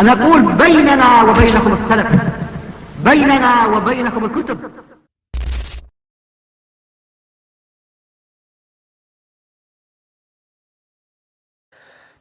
أنا أقول بيننا وبينكم السلف، بيننا وبينكم الكتب.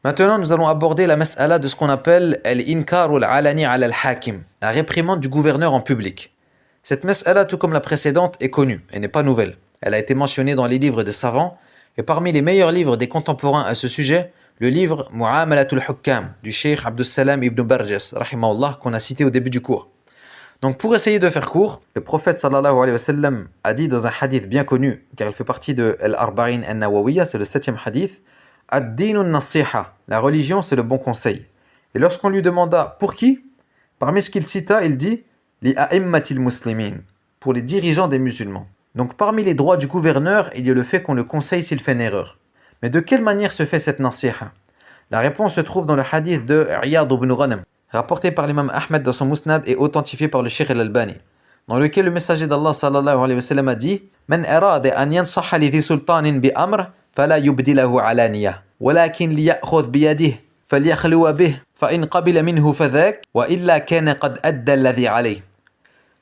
Maintenant, nous allons aborder la mas'ala de ce qu'on appelle al-inkar ou al-alani ala al-hakim, la réprimande du gouverneur en public. Cette mas'ala, tout comme la précédente, est connue et n'est pas nouvelle. Elle a été mentionnée dans les livres des savants, et parmi les meilleurs livres des contemporains à ce sujet, le livre Mu'amalatul Hukkam du Cheikh Abdus Salam ibn Barjas, rahimahullah, qu'on a cité au début du cours. Donc pour essayer de faire court, le prophète sallallahu alayhi wa sallam a dit dans un hadith bien connu, car il fait partie de Al-Arba'in al-Nawawiyya, c'est le 7e hadith, Ad-dinun nasiha, la religion c'est le bon conseil. Et lorsqu'on lui demanda pour qui, parmi ce qu'il cita, il dit li a'immatil muslimin, pour les dirigeants des musulmans. Donc parmi les droits du gouverneur, il y a le fait qu'on le conseille s'il fait une erreur. Mais de quelle manière se fait cette nasiha? La réponse se trouve dans le hadith de Iyad ibn Ghanam, rapporté par l'imam Ahmed dans son Musnad et authentifié par le Cheikh al-Albani, dans lequel le messager d'Allah sallallahu alayhi wa sallam a dit Man arada an yansaha li dhi sultanin bi amr fala yubdilahu alaniya walakin liya'khudh bi yadihi falyakhluwa bih fa in qabila minhu fadhak wa illa kana qad adda alladhi alayhi.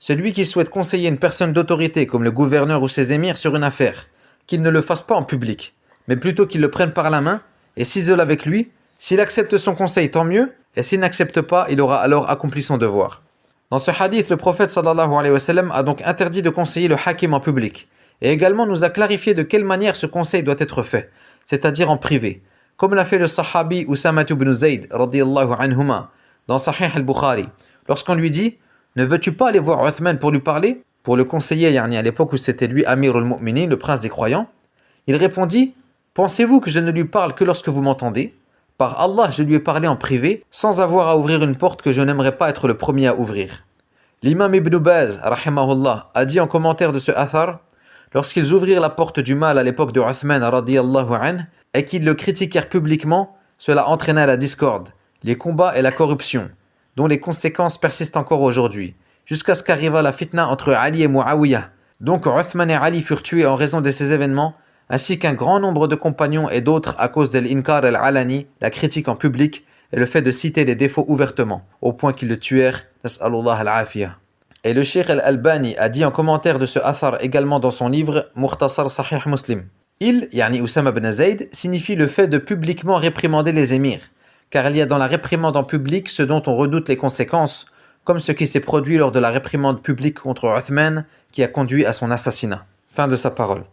Celui qui souhaite conseiller une personne d'autorité comme le gouverneur ou ses émirs sur une affaire, qu'il ne le fasse pas en public, mais plutôt qu'il le prenne par la main et s'isole avec lui. S'il accepte son conseil, tant mieux, et s'il n'accepte pas, il aura alors accompli son devoir. Dans ce hadith, le prophète sallallahu alayhi wa sallam a donc interdit de conseiller le hakim en public, et également nous a clarifié de quelle manière ce conseil doit être fait, c'est-à-dire en privé, comme l'a fait le sahabi Usama ibn Zayd radiyallahu anhuma dans Sahih al-Bukhari, lorsqu'on lui dit « Ne veux-tu pas aller voir Uthman pour lui parler ?» Pour le conseiller, à l'époque où c'était lui Amir al-Mu'minin, le prince des croyants, il répondit « Pensez-vous que je ne lui parle que lorsque vous m'entendez ? Par Allah, je lui ai parlé en privé, sans avoir à ouvrir une porte que je n'aimerais pas être le premier à ouvrir. » L'imam Ibn Baz, rahimahullah, a dit en commentaire de ce athar, lorsqu'ils ouvrirent la porte du mal à l'époque de Uthman radiyallahu anhu, et qu'ils le critiquèrent publiquement, cela entraîna la discorde, les combats et la corruption, dont les conséquences persistent encore aujourd'hui, jusqu'à ce qu'arriva la fitna entre Ali et Muawiyah. Donc Uthman et Ali furent tués en raison de ces événements, ainsi qu'un grand nombre de compagnons et d'autres à cause de l'inkar al-alani, la critique en public, et le fait de citer les défauts ouvertement, au point qu'ils le tuèrent, nas'alullah al-afiyah. Et le Cheikh al-Albani a dit en commentaire de ce athar également dans son livre Mukhtasar Sahih Muslim. Il, Usama ibn Zayd, signifie le fait de publiquement réprimander les émirs, car il y a dans la réprimande en public ce dont on redoute les conséquences, comme ce qui s'est produit lors de la réprimande publique contre Uthman, qui a conduit à son assassinat. Fin de sa parole.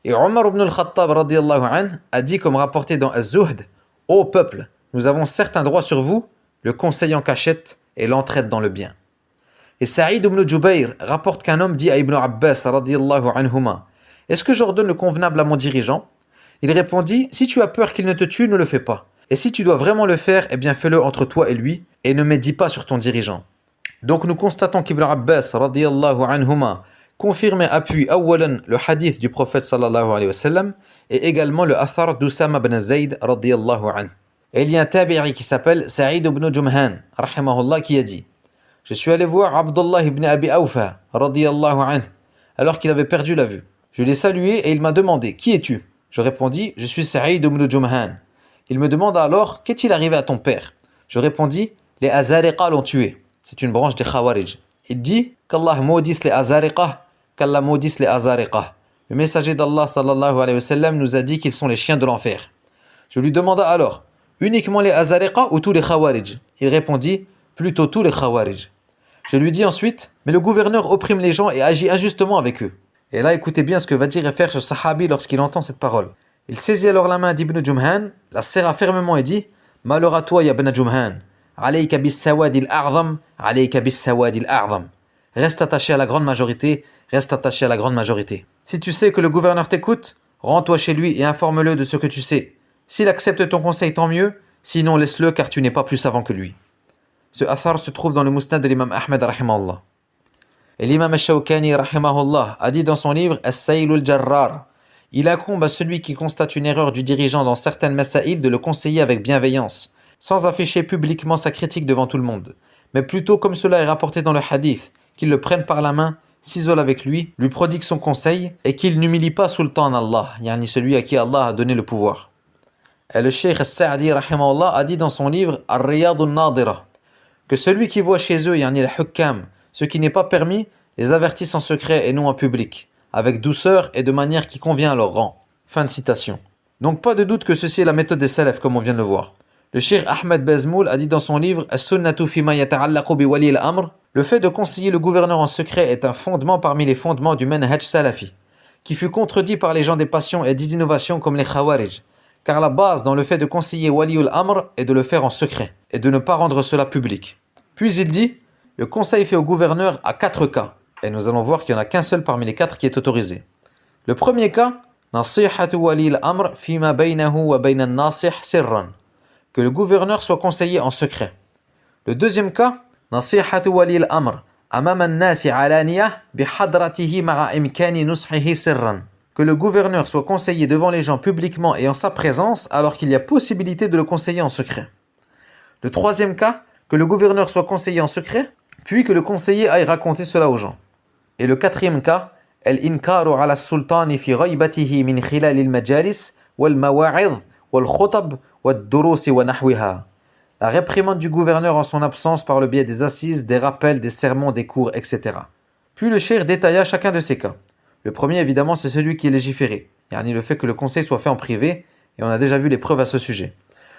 Et Omar ibn al-Khattab radiyallahu anhu a dit comme rapporté dans Az-Zuhd, ô peuple, nous avons certains droits sur vous, le conseil en cachette et l'entraide dans le bien. Et Saïd ibn Jubayr rapporte qu'un homme dit à Ibn Abbas radiyallahu anhuma, est-ce que j'ordonne le convenable à mon dirigeant? Il répondit, si tu as peur qu'il ne te tue, ne le fais pas. Et si tu dois vraiment le faire, eh bien fais-le entre toi et lui, et ne médis pas sur ton dirigeant. Donc nous constatons qu'Ibn Abbas radiyallahu anhuma confirme et appuie awalan le hadith du prophète sallallahu alayhi wa sallam et également le athar d'Usama ibn Zayd radiyallahu anhu. Et il y a un tabi'i qui s'appelle Sa'id ibn Jumhan rahimahullah qui a dit je suis allé voir Abdullah ibn Abi Awfa radiyallahu anhu alors qu'il avait perdu la vue. Je l'ai salué et il m'a demandé qui es-tu? Je répondis je suis Sa'id ibn Jumhan. Il me demanda alors qu'est-il arrivé à ton père? Je répondis les Azariqa l'ont tué. C'est une branche des Khawarij. Il dit qu'Allah maudisse les Azariqa, qu'Allah maudisse les Azariqa. Le messager d'Allah sallallahu alayhi wa sallam nous a dit qu'ils sont les chiens de l'enfer. Je lui demanda alors, uniquement les Azariqa ou tous les Khawarij? Il répondit, plutôt tous les Khawarij. Je lui dis ensuite, mais le gouverneur opprime les gens et agit injustement avec eux. Et là, écoutez bien ce que va dire et faire ce sahabi lorsqu'il entend cette parole. Il saisit alors la main d'Ibn Jumhan, la serra fermement et dit, malheur à toi, ya Ibn Jumhan. Alayka bis sawadil a'zam, alayka bis sawadil a'zam. Reste attaché à la grande majorité, reste attaché à la grande majorité. Si tu sais que le gouverneur t'écoute, rends-toi chez lui et informe-le de ce que tu sais. S'il accepte ton conseil, tant mieux, sinon laisse-le car tu n'es pas plus savant que lui. Ce athar se trouve dans le Musnad de l'imam Ahmed rahimahullah. Et l'imam al-Shawkani rahimahullah a dit dans son livre As-Sayl al-Jarrar, il incombe à celui qui constate une erreur du dirigeant dans certaines masaïl de le conseiller avec bienveillance, sans afficher publiquement sa critique devant tout le monde, mais plutôt comme cela est rapporté dans le hadith, qu'il le prenne par la main, s'isole avec lui, lui prodigue son conseil et qu'il n'humilie pas sultan Allah, celui à qui Allah a donné le pouvoir. Et le Cheikh As-Sa'di rahimahullah a dit dans son livre Ar-Riyad al-Nadira, que celui qui voit chez eux, yani al-hukkam, ce qui n'est pas permis, les avertissent en secret et non en public, avec douceur et de manière qui convient à leur rang. Fin de citation. Donc pas de doute que ceci est la méthode des salafs, comme on vient de le voir. Le cheikh Ahmed Bazmoul a dit dans son livre As-sunnatu fima yata'allaqu bi wali al-amr, le fait de conseiller le gouverneur en secret est un fondement parmi les fondements du manhaj salafi, qui fut contredit par les gens des passions et des innovations comme les khawarij, car la base dans le fait de conseiller wali al-amr est de le faire en secret, et de ne pas rendre cela public. Puis il dit, le conseil fait au gouverneur à 4 cas, et nous allons voir qu'il n'y en a qu'un seul parmi les 4 qui est autorisé. Le premier cas, nasihatu wali al-amr fima baynahu wa bayna an-nasih sirran, que le gouverneur soit conseillé en secret. Le deuxième cas, nasihatu wali al-amr amama an-nasi alaniyah bihadratihi ma'a imkani nushihi sirran, que le gouverneur soit conseillé devant les gens publiquement et en sa présence alors qu'il y a possibilité de le conseiller en secret. Le troisième cas, que le gouverneur soit conseillé en secret, puis que le conseiller aille raconter cela aux gens. Et le quatrième cas, al-inkaru ala sultani fi ghaybatihi min khilal al-majalis wal-mawa'idh wal-khutab wad-durus wa nahwiha. La réprimande du gouverneur en son absence par le biais des assises, des rappels, des sermons, des cours, etc. Puis le cheikh détailla chacun de ces cas. Le premier, évidemment, c'est celui qui est légiféré, yani le fait que le conseil soit fait en privé, et on a déjà vu les preuves à ce sujet.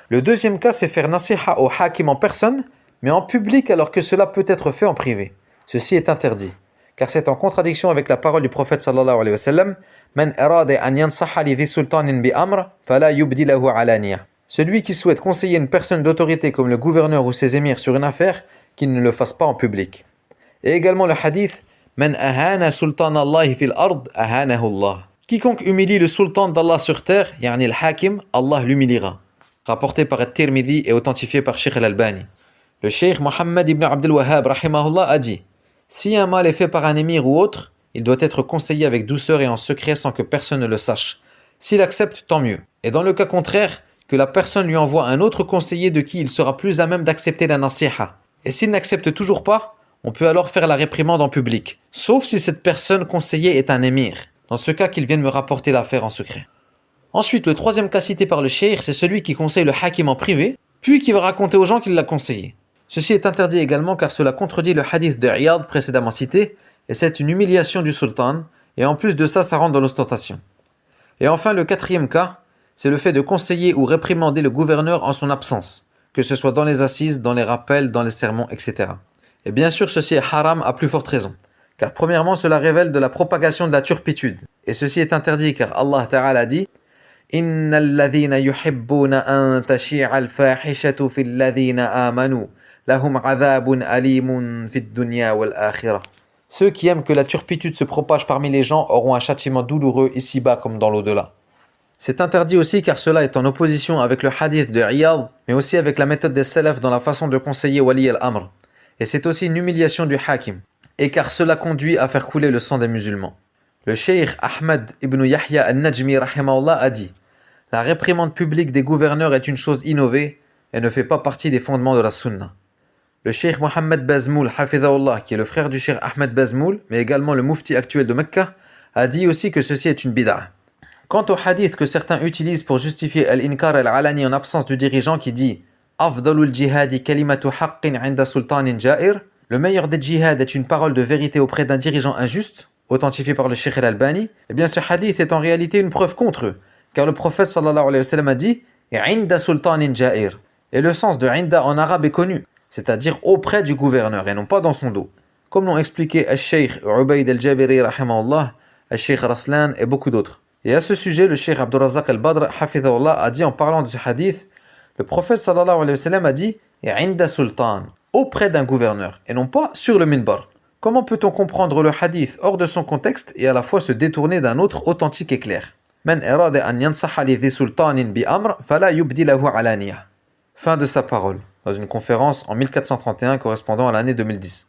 Le deuxième cas, c'est faire nasiha au hakim en personne, mais en public alors que cela peut être fait en privé. Ceci est interdit, car c'est en contradiction avec la parole du prophète sallallahu alayhi wa sallam, Man arada an yansaha li dhi sultanin bi amr, fala yubdi lahu alaniyah. Celui qui souhaite conseiller une personne d'autorité comme le gouverneur ou ses émirs sur une affaire, qu'il ne le fasse pas en public. Et également le hadith, Man ahana sultan Allah fil ard, ahanahu Allah. Quiconque humilie le sultan d'Allah sur terre, yani le hakim, Allah l'humiliera. Rapporté par At-Tirmidhi et authentifié par Sheikh Al-Albani. Le Cheikh Mohammed ibn Abdul Wahhab rahimahullah a dit, si un mal est fait par un émir ou autre, il doit être conseillé avec douceur et en secret sans que personne ne le sache. S'il accepte, tant mieux. Et dans le cas contraire, que la personne lui envoie un autre conseiller de qui il sera plus à même d'accepter la nasiha. Et s'il n'accepte toujours pas, on peut alors faire la réprimande en public, sauf si cette personne conseillée est un émir, dans ce cas qu'il vienne me rapporter l'affaire en secret. Ensuite, le troisième cas cité par le cheikh, c'est celui qui conseille le hakim en privé, puis qui va raconter aux gens qu'il l'a conseillé. Ceci est interdit également car cela contredit le hadith de Iyad précédemment cité, et c'est une humiliation du sultan, et en plus de ça, ça rentre dans l'ostentation. Et enfin, le quatrième cas, c'est le fait de conseiller ou réprimander le gouverneur en son absence, que ce soit dans les assises, dans les rappels, dans les sermons, etc. Et bien sûr, ceci est haram à plus forte raison, car premièrement, cela révèle de la propagation de la turpitude, et ceci est interdit car Allah Ta'ala dit إن الذين يحبون أن تشيع الفاحشة في الذين آمنوا لهم عذاب أليم في الدنيا والآخرة. Ceux qui aiment que la turpitude se propage parmi les gens auront un châtiment douloureux ici-bas comme dans l'au-delà. C'est interdit aussi car cela est en opposition avec le hadith de Iyad, mais aussi avec la méthode des salafs dans la façon de conseiller Wali al-Amr. Et c'est aussi une humiliation du hakim, et car cela conduit à faire couler le sang des musulmans. Le cheikh Ahmed ibn Yahya al-Najmi rahimahullah a dit la réprimande publique des gouverneurs est une chose innovée et ne fait pas partie des fondements de la sunna. Le cheikh Mohammed Bazmoul, hafidhahullah, qui est le frère du cheikh Ahmed Bazmoul, mais également le mufti actuel de Mecca, a dit aussi que ceci est une bid'a. Quant au hadith que certains utilisent pour justifier al-inkar al-alani en absence du dirigeant qui dit « Afdalul jihadi kalimatu haqqin 'inda sultanin ja'ir » le meilleur des djihad est une parole de vérité auprès d'un dirigeant injuste, authentifié par le cheikh al-Albani, eh bien ce hadith est en réalité une preuve contre eux. Car le prophète sallallahu alayhi wa sallam a dit « Inda sultanin ja'ir » et le sens de « Inda » en arabe est connu, c'est-à-dire auprès du gouverneur et non pas dans son dos. Comme l'ont expliqué al-Sheikh Ubayd al-Jabiri rahimahullah, al-Sheikh Raslan et beaucoup d'autres. Et à ce sujet, le Sheikh Abdurrazzaq al-Badr hafidhahullah a dit en parlant de ce hadith, le prophète sallallahu alayhi wa sallam a dit « Inda sultan » auprès d'un gouverneur et non pas sur le minbar. Comment peut-on comprendre le hadith hors de son contexte et à la fois se détourner d'un autre authentique et clair? Man arada an yansaha li dhi sultanin bi amr fala yubdi lahu alaniyah. Fin de sa parole, dans une conférence en 1431 correspondant à l'année 2010.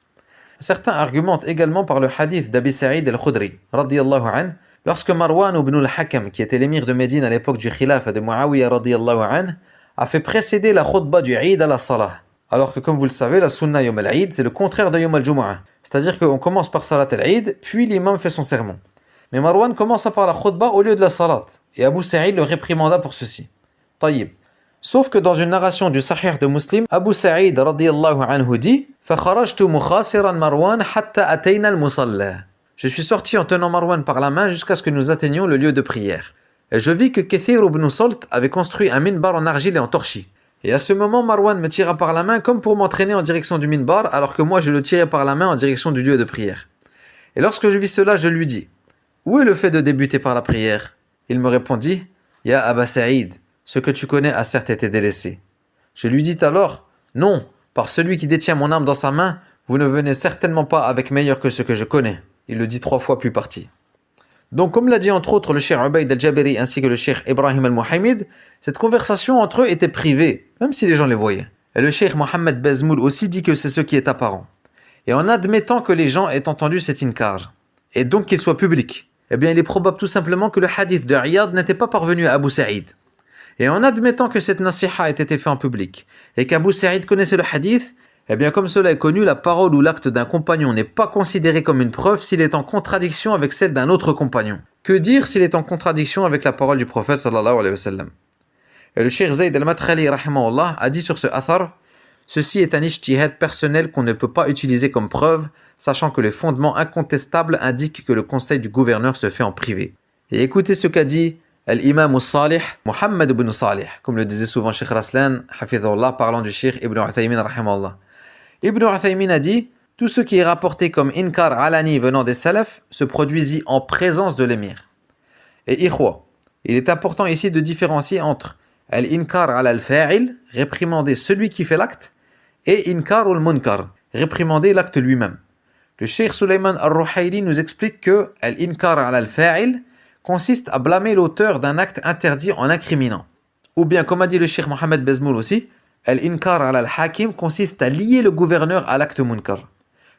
Certains argumentent également par le hadith d'Abi Sa'id al-Khudri, radiyallahu anhu, lorsque Marwan ibn al-Hakam, qui était l'émir de Médine à l'époque du khilaf de Muawiyah radiyallahu anhu, a fait précéder la khutbah du Eid à la salah. Alors que comme vous le savez, la sunna yom al-Eid, c'est le contraire de yom al-Jumu'ah. C'est-à-dire qu'on commence par salat al-Eid, puis l'imam fait son sermon. Mais Marwan commença par la khutbah au lieu de la salat, et Abu Sa'id le réprimanda pour ceci. Taïb. Sauf que dans une narration du Sahih de Muslim, Abu Sa'id radiyallahu anhu dit فَخَرَجْتُ مُخَاسِرًا مَرْوَانَ حَتَّى أَتَيْنَا الْمُصَلَّى. Je suis sorti en tenant Marwan par la main jusqu'à ce que nous atteignions le lieu de prière. Et je vis que Kathir ibn Salt avait construit un minbar en argile et en torchis. Et à ce moment, Marwan me tira par la main comme pour m'entraîner en direction du minbar, alors que moi je le tirais par la main en direction du lieu de prière. Et lorsque je vis cela, je lui dis où est le fait de débuter par la prière? Il me répondit Ya Aba Sa'id, ce que tu connais a certes été délaissé. Je lui dis alors non, par celui qui détient mon âme dans sa main, vous ne venez certainement pas avec meilleur que ce que je connais. Il le dit 3 fois plus parti. Donc, comme l'a dit entre autres le cheikh Ubayd al-Jabiri ainsi que le cheikh Ibrahim al-Muhammid, cette conversation entre eux était privée, même si les gens les voyaient. Et le cheikh Mohammed Bazmoul aussi dit que c'est ce qui est apparent. Et en admettant que les gens aient entendu cet inkar, et donc qu'il soit public, eh bien il est probable tout simplement que le hadith de Iyad n'était pas parvenu à Abu Sa'id. Et en admettant que cette nasiha ait été faite en public, et qu'Abu Sa'id connaissait le hadith, eh bien comme cela est connu, la parole ou l'acte d'un compagnon n'est pas considéré comme une preuve s'il est en contradiction avec celle d'un autre compagnon. Que dire s'il est en contradiction avec la parole du prophète sallallahu alayhi wa sallam? Et le cheikh Zayd al-Madkhali rahimahullah a dit sur ce athar, ceci est un ijtihad personnel qu'on ne peut pas utiliser comme preuve, sachant que les fondements incontestables indiquent que le conseil du gouverneur se fait en privé. Et écoutez ce qu'a dit l'imam al-Salih, Muhammad ibn Salih, comme le disait souvent Cheikh Raslan, hafidhullah, parlant du cheikh Ibn Uthaymin rahimahullah. Ibn Uthaymin a dit tout ce qui est rapporté comme inkar alani venant des salaf se produisit en présence de l'émir. Et ikhwa, il est important ici de différencier entre al-inkar al-fa'il, réprimander celui qui fait l'acte, et inkar al-munkar, réprimander l'acte lui-même. Le cheikh Sulayman al-Ruhayli nous explique que al-inkar al-fa'il consiste à blâmer l'auteur d'un acte interdit en incriminant. Ou bien, comme a dit le cheikh Mohammed Bazmoul aussi, al-inkar al-hakim consiste à lier le gouverneur à l'acte munkar.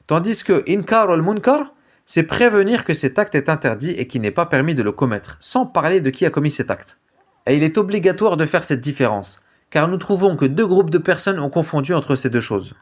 Tandis que inkar al-munkar, c'est prévenir que cet acte est interdit et qu'il n'est pas permis de le commettre, sans parler de qui a commis cet acte. Et il est obligatoire de faire cette différence, car nous trouvons que 2 groupes de personnes ont confondu entre ces 2 choses.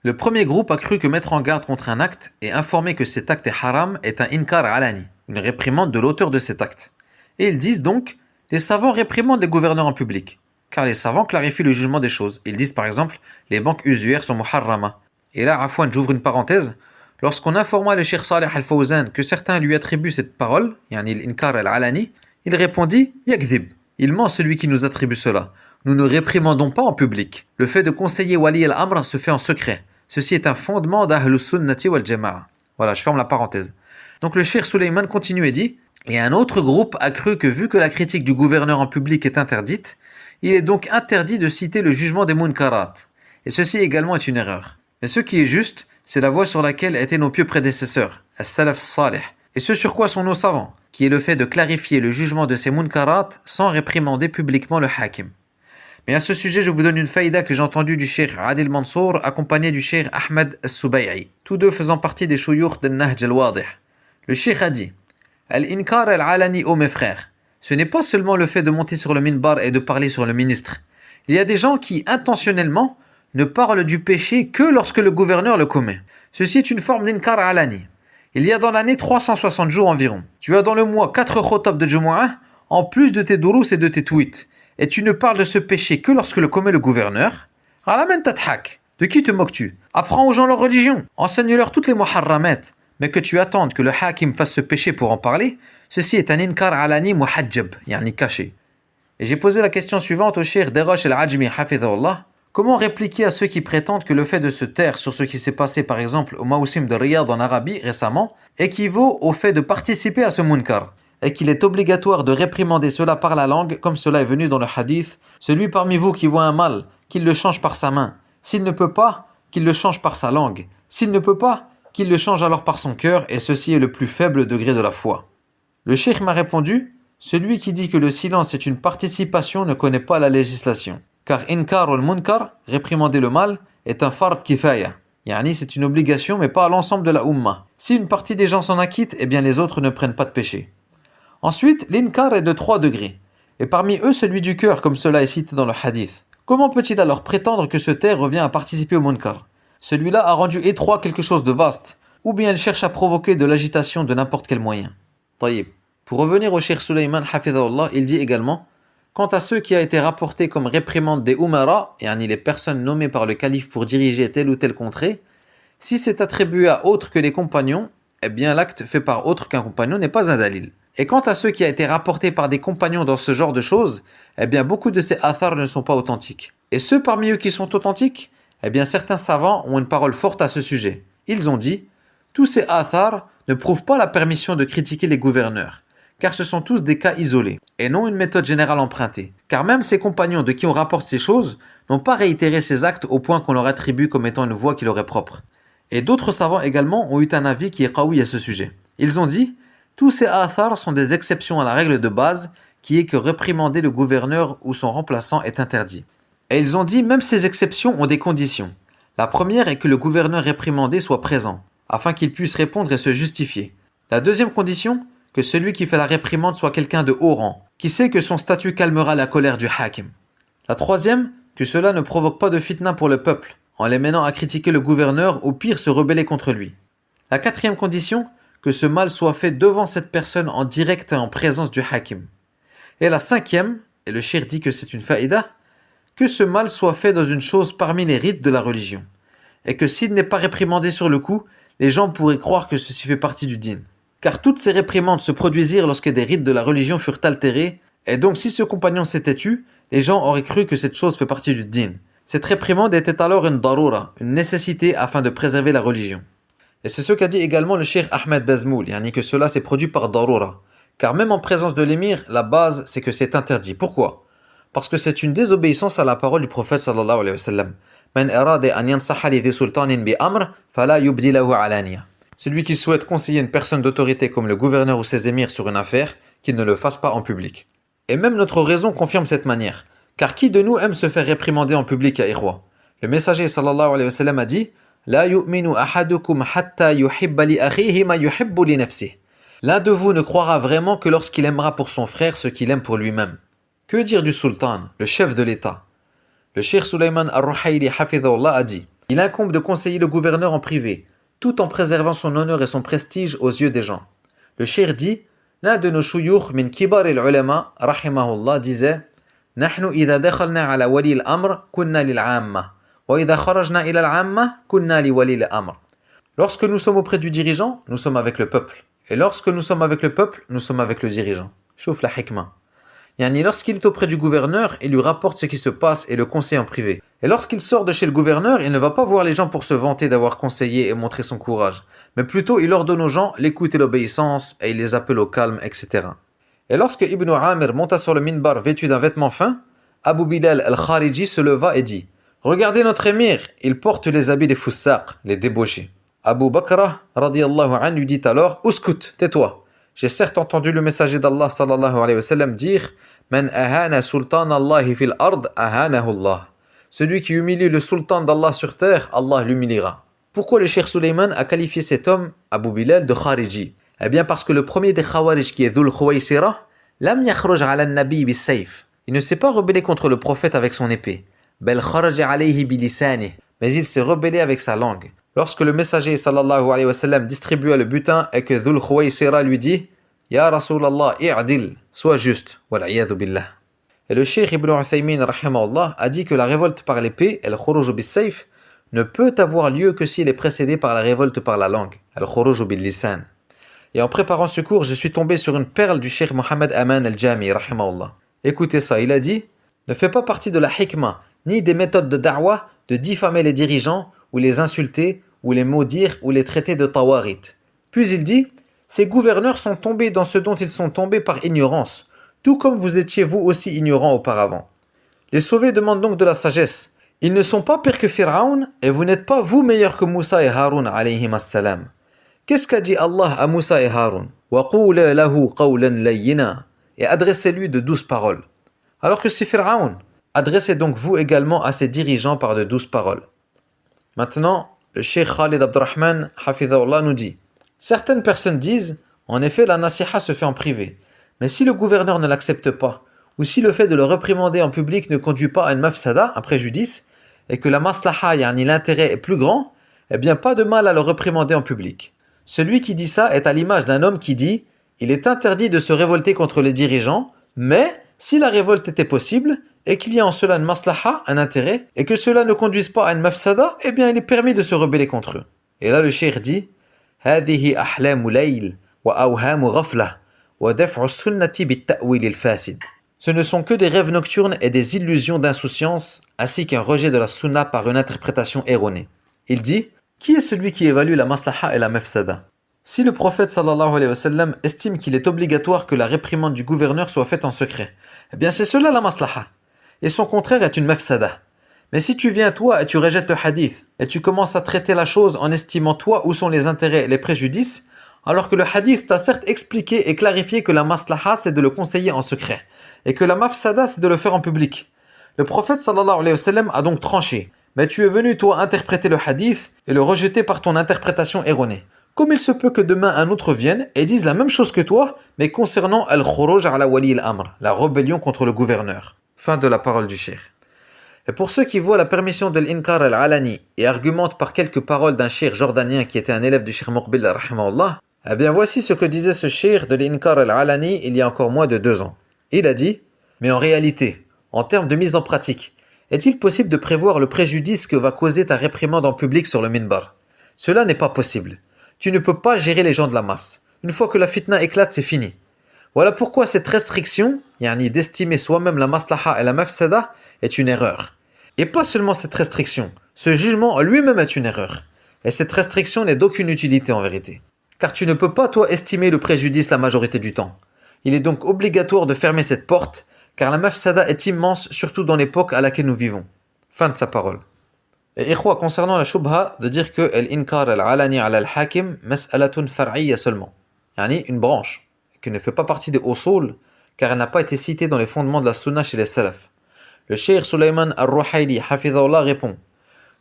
Le premier groupe a cru que mettre en garde contre un acte et informer que cet acte est haram est un inkar alani, une réprimande de l'auteur de cet acte. Et ils disent donc, les savants réprimandent les gouverneurs en public, car les savants clarifient le jugement des choses. Ils disent par exemple, les banques usuaires sont muharrama. Et là, Afwan, j'ouvre une parenthèse, lorsqu'on informa le cheikh Salih al-Fawzan que certains lui attribuent cette parole, yani l'inkar al-alani, il répondit, yakdhib, il ment celui qui nous attribue cela. Nous ne réprimandons pas en public. Le fait de conseiller Wali al-Amr se fait en secret. Ceci est un fondement d'Ahlus Sunnati wal Jama'a. Voilà, je ferme la parenthèse. Donc le cheikh Sulayman continue et dit, et un autre groupe a cru que vu que la critique du gouverneur en public est interdite, il est donc interdit de citer le jugement des munkarat. Et ceci également est une erreur. Mais ce qui est juste, c'est la voie sur laquelle étaient nos pieux prédécesseurs, as-salaf salih, et ce sur quoi sont nos savants, qui est le fait de clarifier le jugement de ces munkarat sans réprimander publiquement le hakim. Mais à ce sujet, je vous donne une faïda que j'ai entendue du cheikh Adil Mansour accompagné du cheikh Ahmed al-Subay'i, tous 2 faisant partie des shuyukh de Nahj al-Wadih. Le cheikh a dit Al-inkar al-alani, ô mes frères, ce n'est pas seulement le fait de monter sur le minbar et de parler sur le ministre. Il y a des gens qui, intentionnellement, ne parlent du péché que lorsque le gouverneur le commet. Ceci est une forme d'inkar alani. Il y a dans l'année 360 jours environ. Tu as dans le mois 4 khotab de Jumu'ah, en plus de tes durous et de tes tweets. Et tu ne parles de ce péché que lorsque le commet le gouverneur. Alamen tathak. De qui te moques-tu? Apprends aux gens leur religion. Enseigne-leur toutes les muharramat. Mais que tu attendes que le hakim fasse ce péché pour en parler, ceci est un inkar alani muhajjab, yani caché. Et j'ai posé la question suivante au cheikh Derash al-Ajmi hafidhahullah. Comment répliquer à ceux qui prétendent que le fait de se taire sur ce qui s'est passé par exemple au Mawsim de Riyad en Arabie récemment équivaut au fait de participer à ce munkar et qu'il est obligatoire de réprimander cela par la langue comme cela est venu dans le hadith, celui parmi vous qui voit un mal, qu'il le change par sa main, s'il ne peut pas, qu'il le change par sa langue, s'il ne peut pas, qu'il le change alors par son cœur et ceci est le plus faible degré de la foi. Le cheikh m'a répondu, celui qui dit que le silence est une participation ne connaît pas la législation. Car inkar al-munkar, réprimander le mal, est un fard kifaya. Yani c'est une obligation mais pas à l'ensemble de la umma. Si une partie des gens s'en acquittent, eh bien les autres ne prennent pas de péché. Ensuite, l'inkar est de 3 degrés. Et parmi eux celui du cœur comme cela est cité dans le hadith. Comment peut-il alors prétendre que ce taire revient à participer au munkar? Celui-là a rendu étroit quelque chose de vaste. Ou bien il cherche à provoquer de l'agitation de n'importe quel moyen. Taïb. Pour revenir au cheikh Sulayman hafidhahullah, il dit également Quant à ceux qui a été rapportés comme réprimande des umara, yani les personnes nommées par le calife pour diriger telle ou telle contrée, si c'est attribué à autre que les compagnons, eh bien l'acte fait par autre qu'un compagnon n'est pas un dalil. Et quant à ceux qui a été rapportés par des compagnons dans ce genre de choses, eh bien beaucoup de ces athars ne sont pas authentiques. Et ceux parmi eux qui sont authentiques, eh bien certains savants ont une parole forte à ce sujet. Ils ont dit, tous ces athars ne prouvent pas la permission de critiquer les gouverneurs, car ce sont tous des cas isolés, et non une méthode générale empruntée. Car même ces compagnons de qui on rapporte ces choses n'ont pas réitéré ces actes au point qu'on leur attribue comme étant une voie qui leur est propre. Et d'autres savants également ont eu un avis qui est qawi à ce sujet. Ils ont dit, tous ces athars sont des exceptions à la règle de base, qui est que réprimander le gouverneur ou son remplaçant est interdit. Et ils ont dit, même ces exceptions ont des conditions. La première est que le gouverneur réprimandé soit présent, afin qu'il puisse répondre et se justifier. La deuxième condition, que celui qui fait la réprimande soit quelqu'un de haut rang, qui sait que son statut calmera la colère du hakim. La troisième, que cela ne provoque pas de fitna pour le peuple, en les menant à critiquer le gouverneur ou pire se rebeller contre lui. La quatrième condition, que ce mal soit fait devant cette personne en direct et en présence du hakim. Et la cinquième, et le shir dit que c'est une faïda, que ce mal soit fait dans une chose parmi les rites de la religion, et que s'il n'est pas réprimandé sur le coup, les gens pourraient croire que ceci fait partie du din. Car toutes ces réprimandes se produisirent lorsque des rites de la religion furent altérés, et donc si ce compagnon s'était tu, les gens auraient cru que cette chose fait partie du din. Cette réprimande était alors une darura, une nécessité afin de préserver la religion. Et c'est ce qu'a dit également le cheikh Ahmed Bazmoul, yani que cela s'est produit par darura. Car même en présence de l'émir, la base c'est que c'est interdit. Pourquoi? Parce que c'est une désobéissance à la parole du prophète sallallahu alayhi wa sallam. Man arada an yansaha li dhi sultanin bi amr, fala yubdi lahu alaniya. Celui qui souhaite conseiller une personne d'autorité comme le gouverneur ou ses émirs sur une affaire, qu'il ne le fasse pas en public. Et même notre raison confirme cette manière. Car qui de nous aime se faire réprimander en public à Irwa? Le messager sallallahu alayhi wa sallam a dit, La yu'minu ahadukum hatta yuhibba li akhihi ma yuhibbu li nafsihi. L'un de vous ne croira vraiment que lorsqu'il aimera pour son frère ce qu'il aime pour lui-même. Que dire du sultan, le chef de l'État? Le cheikh Sulayman al-Ruhayli hafidhahullah a dit, il incombe de conseiller le gouverneur en privé, tout en préservant son honneur et son prestige aux yeux des gens. Le cheikh dit, l'un de nos shuyukh min kibar al-ulama, rahimahullah, disait, نحن إذا دخلنا على ولي الأمر كنا للعامة وإذا خرجنا إلى العامة كنا لولي الأمر. Lorsque nous sommes auprès du dirigeant, nous sommes avec le peuple. Et lorsque nous sommes avec le peuple, nous sommes avec le dirigeant. Chouf la hikmah. Yani lorsqu'il est auprès du gouverneur, il lui rapporte ce qui se passe et le conseille en privé. Et lorsqu'il sort de chez le gouverneur, il ne va pas voir les gens pour se vanter d'avoir conseillé et montrer son courage. Mais plutôt, il ordonne aux gens l'écoute et l'obéissance et il les appelle au calme, etc. Et lorsque Ibn Amir monta sur le minbar vêtu d'un vêtement fin, Abu Bilal al-Khariji se leva et dit « Regardez notre émir, il porte les habits des foussaq, les débauchés. » Abu Bakra, radiyallahu anhu, lui dit alors « Uskut, tais-toi. J'ai certes entendu le messager d'Allah sallallahu alayhi wa sallam dire « Man ahana sultan Allahi fil ard, ahanahu Allah. » Celui qui humilie le sultan d'Allah sur terre, Allah l'humiliera. Pourquoi le cheikh Sulayman a qualifié cet homme, Abu Bilal, de Khariji? Eh bien parce que le premier des Khawarij qui est Dhul Khuwaysira, lam yakhruj ala an-nabi bis-sayf. Il ne s'est pas rebellé contre le prophète avec son épée. Bal kharaja alayhi bilisanih. Mais il s'est rebellé avec sa langue. Lorsque le messager sallallahu alayhi wa sallam distribua le butin et que Dhul Khuwaysira lui dit Ya Rasulallah, i'adil, sois juste, wal'iyadu billah. Et le cheikh Ibn Uthaymin rahimahullah a dit que la révolte par l'épée, al-khuruj bis-sayf, ne peut avoir lieu que s'il est précédé par la révolte par la langue, al-khuruj bil-lisan. Et en préparant ce cours, je suis tombé sur une perle du cheikh Mohammed Aman al-Jami rahimahullah. Écoutez ça, il a dit ne fait pas partie de la hikmah, ni des méthodes de da'wah, de diffamer les dirigeants, ou les insulter, ou les maudire, ou les traiter de tawarit. Puis il dit ces gouverneurs sont tombés dans ce dont ils sont tombés par ignorance, tout comme vous étiez vous aussi ignorants auparavant. Les sauvés demandent donc de la sagesse. Ils ne sont pas pires que Pharaon, et vous n'êtes pas vous meilleurs que Moussa et Haroun alayhim as-salam. Qu'est-ce qu'a dit Allah à Moussa et Haroun? وَقُولَ لَهُ قَوْلًا لَيِّنًا. Et adressez-lui de douces paroles. Alors que c'est Pharaon, adressez donc vous également à ses dirigeants par de douces paroles. Maintenant, le cheikh Khalid Abdurrahman hafidhahullah nous dit certaines personnes disent en effet la nasiha se fait en privé, mais si le gouverneur ne l'accepte pas, ou si le fait de le réprimander en public ne conduit pas à une mafsada, un préjudice, et que la maslaha, yani l'intérêt est plus grand, eh bien pas de mal à le réprimander en public. Celui qui dit ça est à l'image d'un homme qui dit il est interdit de se révolter contre les dirigeants, mais Si la révolte était possible, et qu'il y a en cela une maslaha, un intérêt, et que cela ne conduise pas à une mafsada, eh bien il est permis de se rebeller contre eux. Et là le cheikh dit هذه أحلام ليل وأوهام غفلة ودفع السنة بالتأويل الفاسد. Ce ne sont que des rêves nocturnes et des illusions d'insouciance, ainsi qu'un rejet de la sunna par une interprétation erronée. Il dit, qui est celui qui évalue la maslaha et la mafsada? Si le prophète sallallahu alayhi wa sallam estime qu'il est obligatoire que la réprimande du gouverneur soit faite en secret, eh bien c'est cela la maslaha. Et son contraire est une mafsada. Mais si tu viens toi et tu rejettes le hadith, et tu commences à traiter la chose en estimant toi où sont les intérêts et les préjudices, alors que le hadith t'a certes expliqué et clarifié que la maslaha c'est de le conseiller en secret, et que la mafsada c'est de le faire en public. Le prophète sallallahu alayhi wa sallam a donc tranché, mais tu es venu toi interpréter le hadith et le rejeter par ton interprétation erronée. Comme il se peut que demain un autre vienne et dise la même chose que toi, mais concernant al-khuruj ala wali al-amr, la rébellion contre le gouverneur. Fin de la parole du cheikh. Et pour ceux qui voient la permission de l'inkar al-alani et argumentent par quelques paroles d'un cheikh jordanien qui était un élève du cheikh Muqbil rahimahullah, eh bien voici ce que disait ce cheikh de l'inkar al-alani il y a encore moins de 2 ans. Il a dit, mais en réalité, en termes de mise en pratique, est-il possible de prévoir le préjudice que va causer ta réprimande en public sur le minbar? Cela n'est pas possible. Tu ne peux pas gérer les gens de la masse. Une fois que la fitna éclate, c'est fini. Voilà pourquoi cette restriction, yani d'estimer soi-même la maslaha et la mafsada, est une erreur. Et pas seulement cette restriction, ce jugement en lui-même est une erreur. Et cette restriction n'est d'aucune utilité en vérité. Car tu ne peux pas toi estimer le préjudice la majorité du temps. Il est donc obligatoire de fermer cette porte, car la mafsada est immense, surtout dans l'époque à laquelle nous vivons. Fin de sa parole. Et ikhwa, concernant la shubha, de dire que l'inkar al-alani ala al-hakim mas'alatun far'iyya seulement. Yani une branche, qui ne fait pas partie des usul, car elle n'a pas été citée dans les fondements de la sunna chez les salaf. Le cheikh Sulayman al-Ruhayli hafidhahullah répond,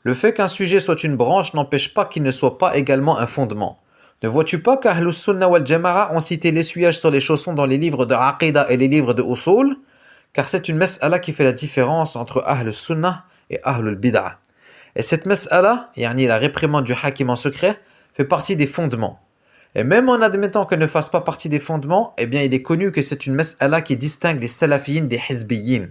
le fait qu'un sujet soit une branche n'empêche pas qu'il ne soit pas également un fondement. Ne vois-tu pas qu'Ahlus Sunnah wal Jama'a ont cité l'essuyage sur les chaussons dans les livres de Aqidah et les livres de Usul? Car c'est une mas'ala qui fait la différence entre Ahlus Sunnah et Ahlul Bid'ah. Et cette mas'ala, yani la réprimande du hakim en secret, fait partie des fondements. Et même en admettant qu'elle ne fasse pas partie des fondements, eh bien il est connu que c'est une mas'ala qui distingue les salafiyin des hizbiyin.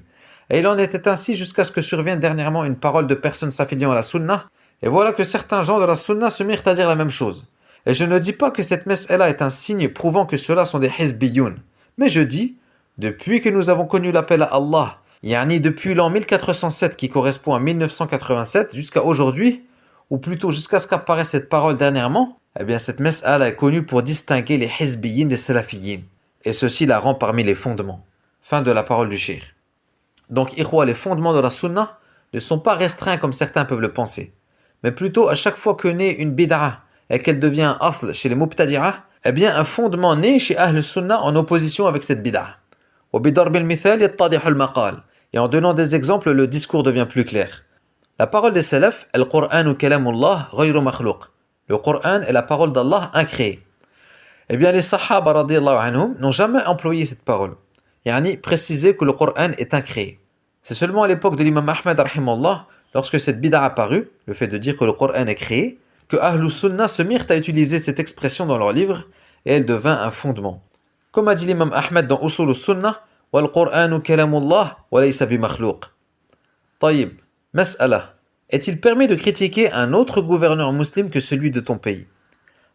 Et il en était ainsi jusqu'à ce que survienne dernièrement une parole de personnes s'affiliant à la sunna. Et voilà que certains gens de la sunna se mirent à dire la même chose. Et je ne dis pas que cette mas'ala est un signe prouvant que ceux-là sont des hizbiyoun. Mais je dis, depuis que nous avons connu l'appel à Allah, yani depuis l'an 1407 qui correspond à 1987 jusqu'à aujourd'hui, ou plutôt jusqu'à ce qu'apparaisse cette parole dernièrement, eh bien cette mas'ala est connue pour distinguer les hizbiyin des salafiyin. Et ceci la rend parmi les fondements. Fin de la parole du cheikh. Donc, ikhwa, les fondements de la sunna ne sont pas restreints comme certains peuvent le penser. Mais plutôt, à chaque fois que naît une bid'a et qu'elle devient un asl chez les mubtadi'a, eh bien, un fondement naît chez Ahl Sunnah en opposition avec cette bid'a. Et en donnant des exemples, le discours devient plus clair. La parole des salaf, al-Qur'an kalamullah ghayru makhlouq. Le Qur'an est la parole d'Allah incréée. Eh bien, les sahaba radiyallahu anhum n'ont jamais employé cette parole. Yani préciser que le Coran est incréé. C'est seulement à l'époque de l'imam Ahmed rahimahullah, lorsque cette bid'a apparut, le fait de dire que le Coran est créé, que Ahlus Sunnah se mirent à utiliser cette expression dans leurs livres et elle devint un fondement. Comme a dit l'imam Ahmed dans Usul al-Sunnah, wal Qur'anu kalamullah wa laysa bi makhlouq. Tayyib, mas'ala. Est-il permis de critiquer un autre gouverneur musulman que celui de ton pays?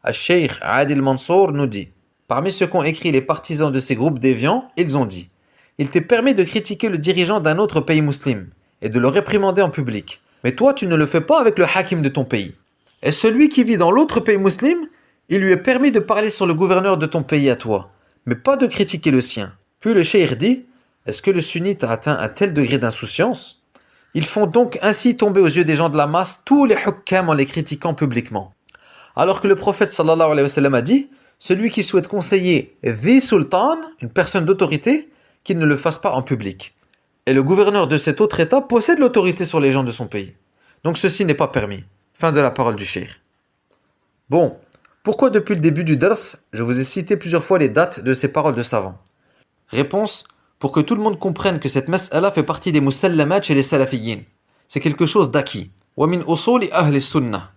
Al-Sheikh Adil Mansour nous dit, parmi ceux qu'ont écrit les partisans de ces groupes déviants, ils ont dit, il t'est permis de critiquer le dirigeant d'un autre pays musulman et de le réprimander en public. Mais toi, tu ne le fais pas avec le hakim de ton pays. Et celui qui vit dans l'autre pays musulman, il lui est permis de parler sur le gouverneur de ton pays à toi, mais pas de critiquer le sien. Puis le cheikh dit, est-ce que le sunnite a atteint un tel degré d'insouciance? Ils font donc ainsi tomber aux yeux des gens de la masse tous les hukkam en les critiquant publiquement. Alors que le prophète sallallahu alayhi wa sallam a dit, celui qui souhaite conseiller the sultan, une personne d'autorité, qu'il ne le fasse pas en public. Et le gouverneur de cet autre État possède l'autorité sur les gens de son pays. Donc ceci n'est pas permis. Fin de la parole du cheikh. Bon, pourquoi depuis le début du dars, je vous ai cité plusieurs fois les dates de ces paroles de savants? Réponse, pour que tout le monde comprenne que cette mas'ala fait partie des musallamat chez les salafiyin. C'est quelque chose d'acquis. Wa min usuli ahli sunnah.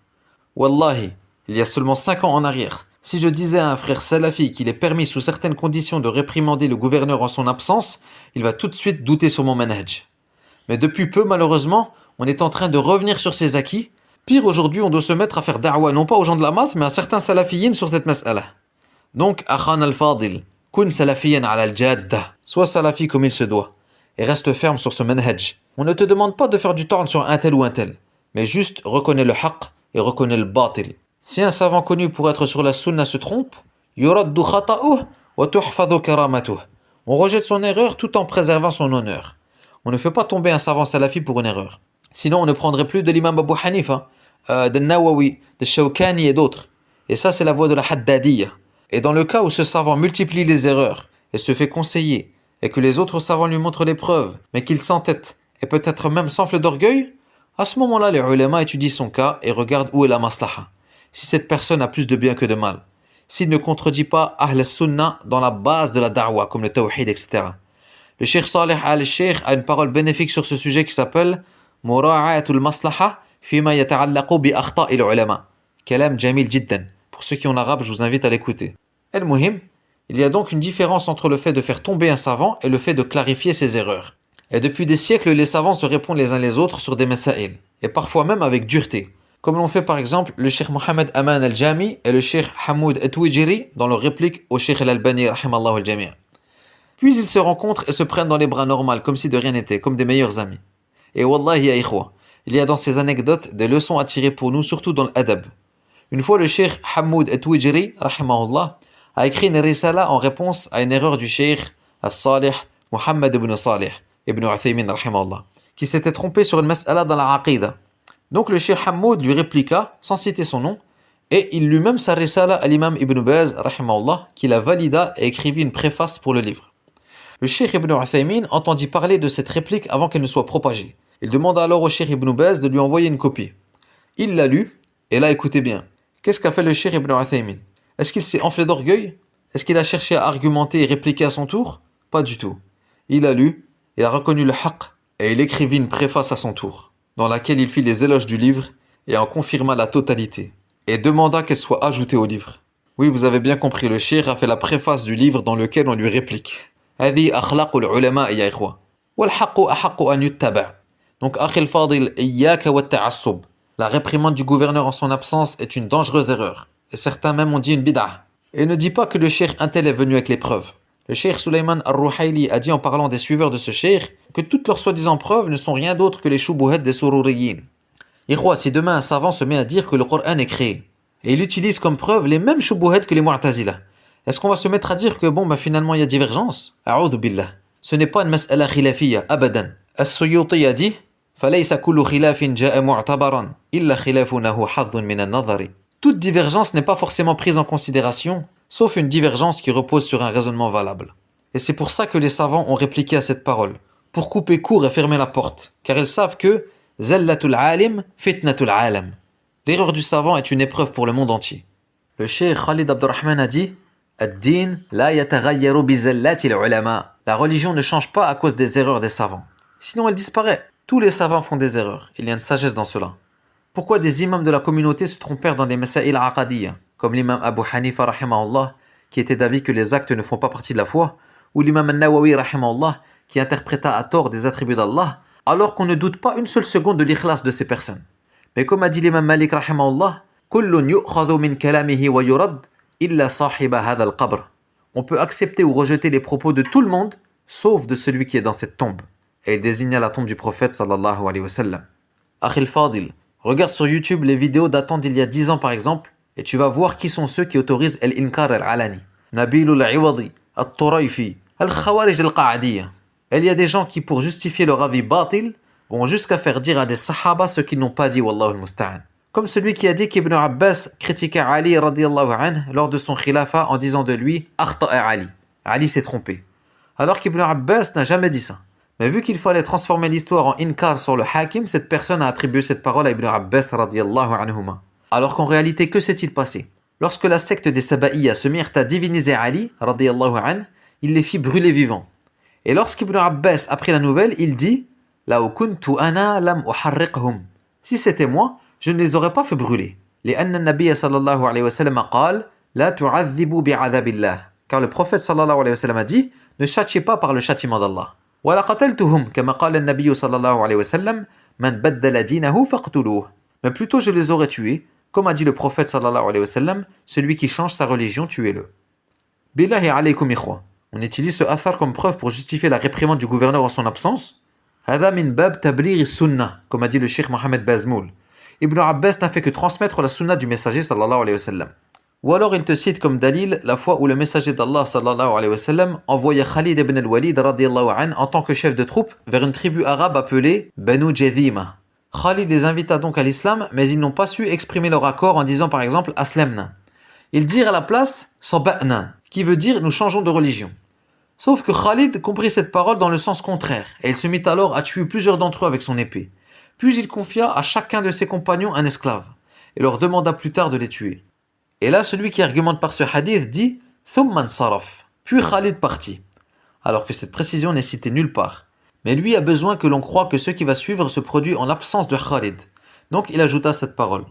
Wallahi, il y a seulement 5 ans en arrière, Si je disais à un frère salafi qu'il est permis sous certaines conditions de réprimander le gouverneur en son absence, il va tout de suite douter sur mon manhaj. Mais depuis peu, malheureusement, on est en train de revenir sur ces acquis. Pire, aujourd'hui, on doit se mettre à faire da'wa, non pas aux gens de la masse, mais à certains salafiyyin sur cette mas'ala. Donc, akhan al-fadil, kun salafiyyan ala al-jadda. Sois salafi comme il se doit. Et reste ferme sur ce manhaj. On ne te demande pas de faire du torn sur un tel ou un tel, mais juste reconnais le haqq et reconnais le batil. Si un savant connu pour être sur la sunna se trompe, yuraddu khata'uh wa tuhfadhu karamatuh. On rejette son erreur tout en préservant son honneur. On ne fait pas tomber un savant salafi pour une erreur. Sinon, on ne prendrait plus de l'imam Abu Hanifa, de Nawawi, de Shawkani et d'autres. Et ça, c'est la voie de la Haddadiyya. Et dans le cas où ce savant multiplie les erreurs et se fait conseiller, et que les autres savants lui montrent les preuves, mais qu'il s'entête et peut-être même s'enfle d'orgueil, à ce moment-là, les ulama étudient son cas et regardent où est la maslaha. Si cette personne a plus de bien que de mal. S'il ne contredit pas Ahl Sunnah dans la base de la da'wa, comme le tawhid, etc. Le Cheikh Saleh al-Sheikh a une parole bénéfique sur ce sujet qui s'appelle Mura'atul maslaha fima yata'allaqu bi akhta'il ulama. Kalam jamil jiddan. Pour ceux qui ont l'arabe, je vous invite à l'écouter. El-Muhim, il y a donc une différence entre le fait de faire tomber un savant et le fait de clarifier ses erreurs. Et depuis des siècles, les savants se répondent les uns les autres sur des masaïl, et parfois même avec dureté. Comme l'ont fait par exemple le Cheikh Mohamed Aman al-Jami et le Cheikh Hamoud Etouijiri dans leur réplique au Cheikh al-Albani rahimallahu al-Jami'. Puis ils se rencontrent et se prennent dans les bras normaux, comme si de rien n'était, comme des meilleurs amis. Et wallahi ya ikhwa, il y a dans ces anecdotes des leçons à tirer pour nous, surtout dans l'adab. Une fois le Cheikh Hamoud Etouijiri rahimahullah a écrit une risala en réponse à une erreur du Cheikh al-Salih Muhammad ibn Salih ibn Uthaymin rahimahullah, qui s'était trompé sur une mas'ala dans la aqida. Donc le Cheikh Hamoud lui répliqua, sans citer son nom, et il lut même sa risala à l'imam Ibn Baz, rahimahullah, qui la valida et écrivit une préface pour le livre. Le Cheikh Ibn Uthaymin entendit parler de cette réplique avant qu'elle ne soit propagée. Il demanda alors au Cheikh Ibn Baz de lui envoyer une copie. Il l'a lu, et là écoutez bien. Qu'est-ce qu'a fait le Cheikh Ibn Uthaymin? Est-ce qu'il s'est enflé d'orgueil? Est-ce qu'il a cherché à argumenter et répliquer à son tour? Pas du tout. Il a lu, il a reconnu le haqq, et il écrivit une préface à son tour, dans laquelle il fit les éloges du livre et en confirma la totalité, et demanda qu'elle soit ajoutée au livre. Oui, vous avez bien compris, le cheikh a fait la préface du livre dans lequel on lui réplique. هذه أخلاق العلماء يا إخوة والحق أحق أن يتبع. Donc, أخي الفاضل إياك والتعصب. La réprimande du gouverneur en son absence est une dangereuse erreur, et certains même ont dit une bid'ah. Et ne dis pas que le cheikh Intel est venu avec les preuves. Le cheikh Sulaiman al-Ruhaili a dit en parlant des suiveurs de ce cheikh que toutes leurs soi-disant preuves ne sont rien d'autre que les shubuhat des sururiyin. Ikhwa, si demain un savant se met à dire que le Coran est créé, et il utilise comme preuve les mêmes shubuhat que les mu'tazila, est-ce qu'on va se mettre à dire que finalement il y a divergence? A'udhu billah. Ce n'est pas une mas'ala khilafiyya, abadan. As-Suyuti a dit فَلَيْسَ كُلُّ خِلَافٍ جَاءَ مُعْتَبَرًا إِلَّا خِلَافُنَهُ حَظٌّ مِنَ النَّظَرِ. Toute divergence n'est pas forcément prise en considération, sauf une divergence qui repose sur un raisonnement valable. Et c'est pour ça que les savants ont répliqué à cette parole, pour couper court et fermer la porte, car ils savent que Zallatul alim, fitnatul alam. L'erreur du savant est une épreuve pour le monde entier. Le cheikh Khalid Abdurrahman a dit Ad-din la yataghayyaru bi zallatil ulama. La religion ne change pas à cause des erreurs des savants. Sinon elle disparaît. Tous les savants font des erreurs. Il y a une sagesse dans cela. Pourquoi des imams de la communauté se trompèrent dans des masaïl aqadiyya, comme l'imam Abu Hanifa rahimahullah, qui était d'avis que les actes ne font pas partie de la foi, ou l'imam al-Nawawi rahimahullah, qui interpréta à tort des attributs d'Allah, alors qu'on ne doute pas une seule seconde de l'ikhlas de ces personnes. Mais comme a dit l'imam Malik rahimahullah, kullun yu'khadhu min kalamihi wa yurad illa sahiba hadha al-qabr. On peut accepter ou rejeter les propos de tout le monde, sauf de celui qui est dans cette tombe. Et il désigna la tombe du prophète sallallahu alayhi wa sallam. Akhil Fadil, regarde sur YouTube les vidéos datant d'il y a 10 ans par exemple, et tu vas voir qui sont ceux qui autorisent al-inkar al-alani. Nabil al-Iwadi, al-Turayfi, al-Khawarij al-Qa'adiyya. Et il y a des gens qui, pour justifier leur avis batil, vont jusqu'à faire dire à des sahaba ce qu'ils n'ont pas dit, wallahu al-musta'an. Comme celui qui a dit qu'Ibn Abbas critiqua Ali radiyallahu anhu lors de son khilafa en disant de lui « Akhta'a Ali ». Ali s'est trompé. Alors qu'Ibn Abbas n'a jamais dit ça. Mais vu qu'il fallait transformer l'histoire en inkar sur le hakim, cette personne a attribué cette parole à Ibn Abbas radiyallahu anhuma. Alors qu'en réalité, que s'est-il passé? Lorsque la secte des Sabaïya se mirent à diviniser Ali radiyallahu anhu, il les fit brûler vivants. Et lorsqu'Ibn Abbas apprit la nouvelle, il dit « Law kuntu ana lam uharriqhum » Si c'était moi, je ne les aurais pas fait brûler. لأن النبي صلى الله عليه وسلم قال La tu'adhibu bi'adhabillah. Car le prophète sallallahu alayhi wa sallam a dit, ne châtiez pas par le châtiment d'Allah. Wa la qataltuhum, kama qala an-nabiy sallallahu alayhi wa sallam, man baddala dinahu faqtuluh. Mais plutôt je les aurais tués, comme a dit le prophète sallallahu alayhi wa sallam, celui qui change sa religion, tuez-le. Billahi alaykum ikhwa. On utilise ce athar comme preuve pour justifier la réprimande du gouverneur en son absence. Hada min bab tabligh sunnah, comme a dit le cheikh Mohammed Bazmoul. Ibn Abbas n'a fait que transmettre la sunna du messager sallallahu alayhi wa sallam. Ou alors il te cite comme dalil la fois où le messager d'Allah sallallahu alayhi wa sallam envoyait Khalid ibn al-Walid radiyallahu anhu en tant que chef de troupe vers une tribu arabe appelée Banu Jadhima. Khalid les invita donc à l'islam, mais ils n'ont pas su exprimer leur accord en disant par exemple Aslamna. Ils dirent à la place Saba'na, qui veut dire nous changeons de religion. Sauf que Khalid comprit cette parole dans le sens contraire, et il se mit alors à tuer plusieurs d'entre eux avec son épée. Puis il confia à chacun de ses compagnons un esclave, et leur demanda plus tard de les tuer. Et là, celui qui argumente par ce hadith dit « Thumman saraf », puis Khalid partit, alors que cette précision n'est citée nulle part. Mais lui a besoin que l'on croie que ce qui va suivre se produit en l'absence de Khalid. Donc il ajouta cette parole.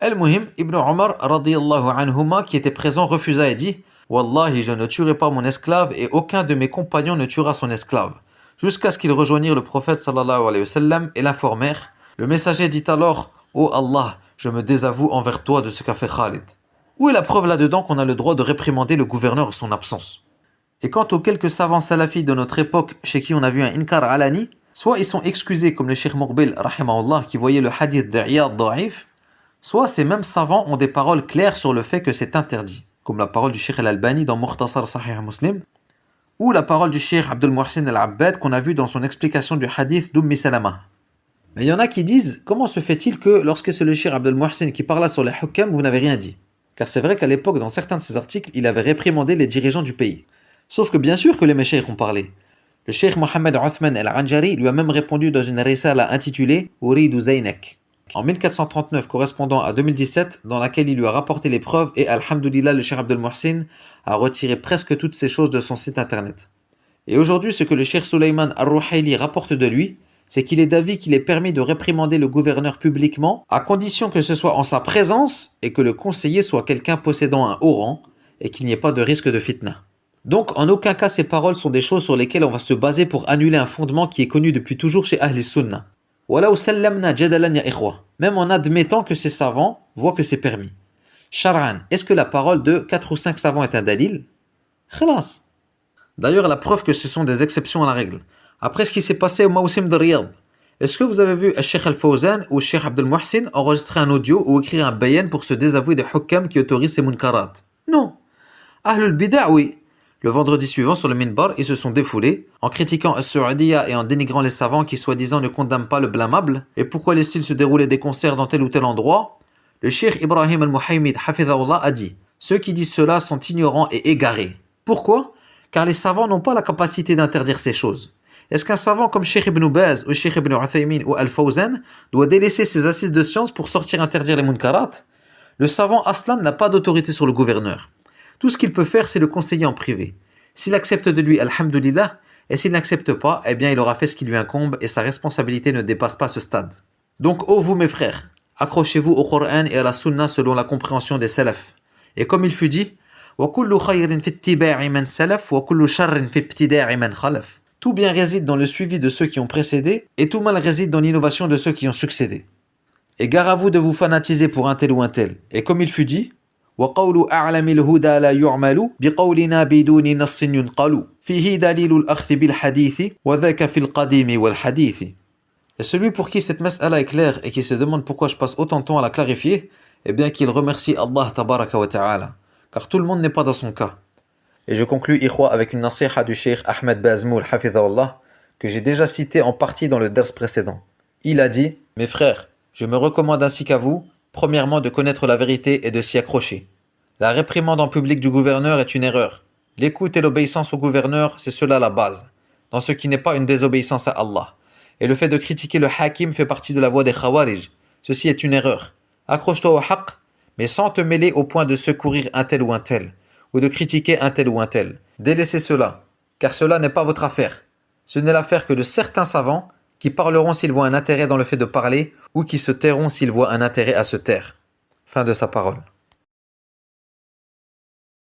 Al-Muhim, Ibn Omar radiyallahu anhuma qui était présent refusa et dit « Wallahi, je ne tuerai pas mon esclave et aucun de mes compagnons ne tuera son esclave. » Jusqu'à ce qu'ils rejoignirent le prophète sallallahu alayhi wa sallam et l'informèrent. Le messager dit alors « Ô Allah, je me désavoue envers toi de ce qu'a fait Khalid. » Où est la preuve là-dedans qu'on a le droit de réprimander le gouverneur en son absence? Et quant aux quelques savants salafis de notre époque chez qui on a vu un inkar alani, soit ils sont excusés comme le Cheikh Muqbil rahimahullah qui voyait le hadith de Iyad da'if, soit ces mêmes savants ont des paroles claires sur le fait que c'est interdit, comme la parole du Cheikh Al-Albani dans Mukhtasar Sahih Muslim, ou la parole du Cheikh Abdul Muhsin Al-Abbad qu'on a vu dans son explication du hadith d'Ummi Salama. Mais il y en a qui disent, comment se fait-il que lorsque c'est le Cheikh Abdul Muhsin qui parla sur les hukam, vous n'avez rien dit? Car c'est vrai qu'à l'époque, dans certains de ses articles, il avait réprimandé les dirigeants du pays. Sauf que bien sûr que les méchèques ont parlé. Le cheikh Mohammed Uthman al-Anjari lui a même répondu dans une risala intitulée Uridu Zaynak, en 1439 correspondant à 2017, dans laquelle il lui a rapporté les preuves et alhamdoulilah le cheikh Abdel Muhsin a retiré presque toutes ces choses de son site internet. Et aujourd'hui, ce que le cheikh Sulaiman al-Ruhaili rapporte de lui, c'est qu'il est d'avis qu'il est permis de réprimander le gouverneur publiquement, à condition que ce soit en sa présence et que le conseiller soit quelqu'un possédant un haut rang et qu'il n'y ait pas de risque de fitna. Donc, en aucun cas, ces paroles sont des choses sur lesquelles on va se baser pour annuler un fondement qui est connu depuis toujours chez Ahl Sunnah. Wala sallamna jadalan ya ikhwa. Même en admettant que ces savants voient que c'est permis. Shar'an, est-ce que la parole de 4 ou 5 savants est un dalil? Khalas. D'ailleurs, la preuve que ce sont des exceptions à la règle. Après ce qui s'est passé au Mawsim de Riyad, est-ce que vous avez vu Cheikh Al-Fawzan ou Cheikh Abdel Muhsin enregistrer un audio ou écrire un bayan pour se désavouer des hukam qui autorisent ces munkarat? Non. Ahlul Bida', oui. Le vendredi suivant, sur le minbar, ils se sont défoulés, en critiquant As-Su'udiyya et en dénigrant les savants qui soi-disant ne condamnent pas le blâmable, et pourquoi laissent-ils se dérouler des concerts dans tel ou tel endroit? Le cheikh Ibrahim al-Muhaymid Hafidhahullah a dit « Ceux qui disent cela sont ignorants et égarés. » Pourquoi? Car les savants n'ont pas la capacité d'interdire ces choses. Est-ce qu'un savant comme Cheikh Ibn Baz ou Cheikh Ibn Uthaymin ou Al-Fawzan doit délaisser ses assises de science pour sortir interdire les munkarat? Le savant Aslan n'a pas d'autorité sur le gouverneur. Tout ce qu'il peut faire, c'est le conseiller en privé. S'il accepte de lui, alhamdulillah, et s'il n'accepte pas, eh bien il aura fait ce qui lui incombe et sa responsabilité ne dépasse pas ce stade. Donc, ô vous mes frères, accrochez-vous au Coran et à la Sunna selon la compréhension des salafs. Et comme il fut dit, وَكُلُّ خَيْرٍ فِي اتِّبَاعِ مَنْ سَلَفْ وَكُلُّ شَرٍ فِي ابْتِدَاعِ مَنْ خَلَفْ. Tout bien réside dans le suivi de ceux qui ont précédé, et tout mal réside dans l'innovation de ceux qui ont succédé. Et gare à vous de vous fanatiser pour un tel ou un tel. Et comme il fut dit, وَقَوْلُ أَعْلَمِ الْهُدَى لَا يُعْمَلُ بِقَوْلِنَا بِدُونِ نَصٍّ يُنْقَلُ فِيهِ دَلِيلُ الْأَخْذِ بِالْحَدِيثِ وَذَاكَ فِي الْقَدِيمِ وَالْحَدِيثِ. Et celui pour qui cette mas'ala est claire et qui se demande pourquoi je passe autant de temps à la clarifier, eh bien qu'il remercie Allah tabaraka wa ta'ala, car tout le monde n'est pas dans son cas. Et je conclus, ikhwa, avec une nasiha du cheikh Ahmed Bazmoul, hafidhahullah, que j'ai déjà cité en partie dans le ders précédent. Il a dit, mes frères, je me recommande ainsi qu'à vous, premièrement de connaître la vérité et de s'y accrocher. La réprimande en public du gouverneur est une erreur. L'écoute et l'obéissance au gouverneur, c'est cela la base, dans ce qui n'est pas une désobéissance à Allah. Et le fait de critiquer le hakim fait partie de la voie des khawarij. Ceci est une erreur. Accroche-toi au haqq, mais sans te mêler au point de secourir un tel ou un tel, ou de critiquer un tel ou un tel. Délaissez cela, car cela n'est pas votre affaire. Ce n'est l'affaire que de certains savants qui parleront s'ils voient un intérêt dans le fait de parler, ou qui se tairont s'ils voient un intérêt à se taire. Fin de sa parole.